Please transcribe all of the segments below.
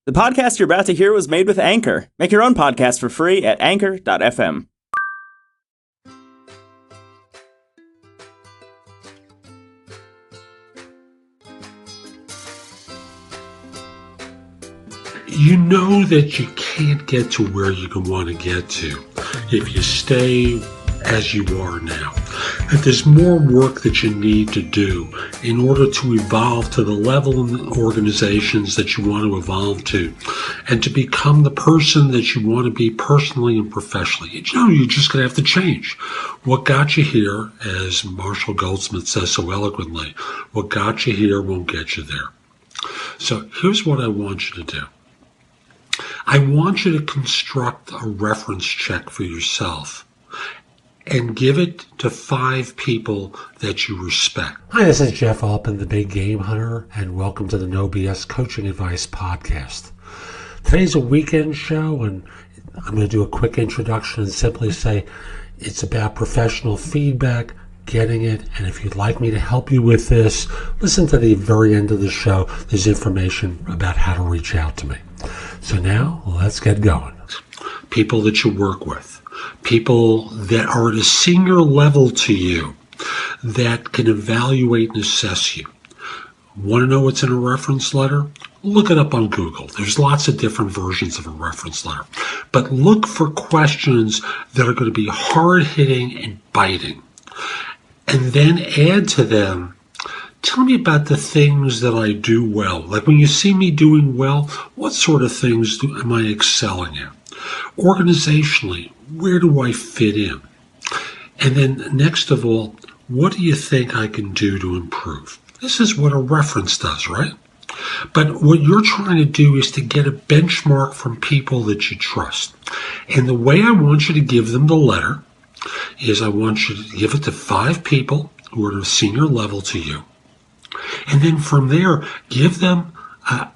The podcast you're about to hear was made with Anchor. Make your own podcast for free at anchor.fm. You know that you can't get to where you want to get to if you stay as you are now. That there's more work that you need to do in order to evolve to the level of organizations that you want to evolve to and to become the person that you want to be personally and professionally. You know, you're just going to have to change. What got you here, as Marshall Goldsmith says so eloquently, what got you here won't get you there. So here's what I want you to do. I want you to construct a reference check for yourself and give it to 5 people that you respect. Hi, this is Jeff Altman, the Big Game Hunter, and welcome to the No BS Coaching Advice Podcast. Today's a weekend show, and I'm going to do a quick introduction and simply say it's about professional feedback, getting it, and if you'd like me to help you with this, listen to the very end of the show. There's information about how to reach out to me. So now, let's get going. People that you work with. People that are at a senior level to you that can evaluate and assess you. Want to know what's in a reference letter? Look it up on Google. There's lots of different versions of a reference letter. But look for questions that are going to be hard-hitting and biting. And then add to them, tell me about the things that I do well. Like when you see me doing well, what sort of things am I excelling at? Organizationally, where do I fit in? And then next of all, what do you think I can do to improve? This is what a reference does, right? But what you're trying to do is to get a benchmark from people that you trust. And the way I want you to give them the letter is I want you to give it to 5 people who are at a senior level to you. And then from there, give them a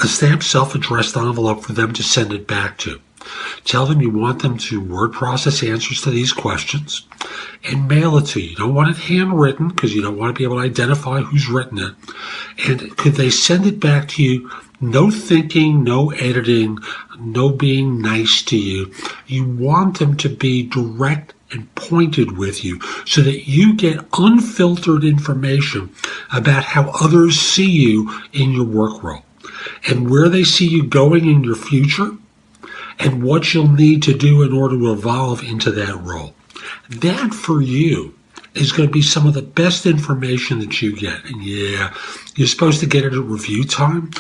stamped self-addressed envelope for them to send it back to. Tell them you want them to word process answers to these questions and mail it to you. You don't want it handwritten because you don't want to be able to identify who's written it. And could they send it back to you? No thinking, no editing, no being nice to you. You want them to be direct and pointed with you so that you get unfiltered information about how others see you in your work role and where they see you going in your future and what you'll need to do in order to evolve into that role. That for you is going to be some of the best information that you get. And yeah, you're supposed to get it at review time,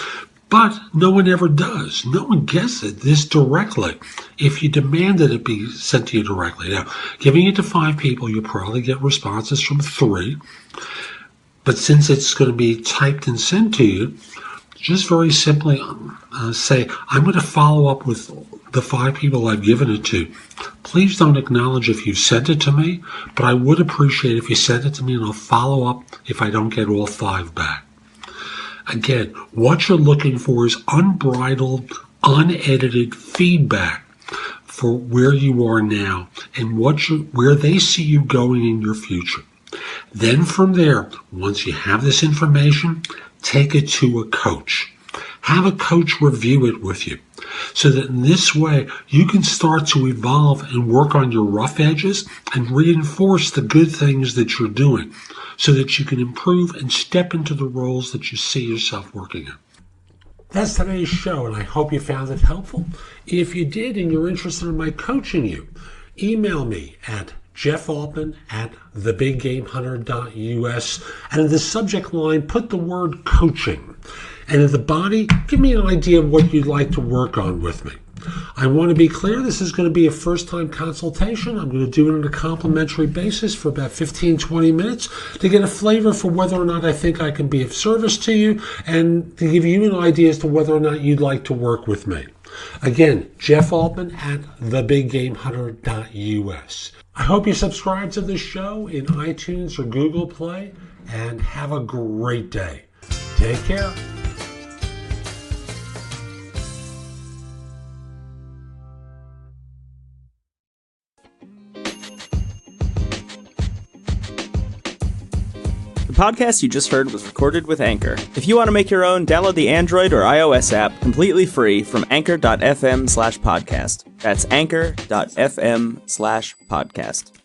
but no one ever does. No one gets it this directly. If you demanded it be sent to you directly. Now, giving it to 5 people, you'll probably get responses from 3. But since it's going to be typed and sent to you, just very simply say, I'm going to follow up with the 5 people I've given it to. Please don't acknowledge if you sent it to me, but I would appreciate if you sent it to me and I'll follow up if I don't get all 5 back. Again, what you're looking for is unbridled, unedited feedback for where you are now and where they see you going in your future. Then from there, once you have this information, take it to a coach. Have a coach review it with you so that in this way you can start to evolve and work on your rough edges and reinforce the good things that you're doing so that you can improve and step into the roles that you see yourself working in. That's today's show, and I hope you found it helpful. If you did and you're interested in my coaching you, email me at jeffaltman@thebiggamehunter.us, and in the subject line, put the word coaching. And in the body, give me an idea of what you'd like to work on with me. I want to be clear, this is going to be a first-time consultation. I'm going to do it on a complimentary basis for about 15-20 minutes to get a flavor for whether or not I think I can be of service to you and to give you an idea as to whether or not you'd like to work with me. Again, Jeff Altman at thebiggamehunter.us. I hope you subscribe to this show in iTunes or Google Play, and have a great day. Take care. The podcast you just heard was recorded with Anchor. If you want to make your own, download the Android or iOS app completely free from anchor.fm/podcast. That's anchor.fm/podcast.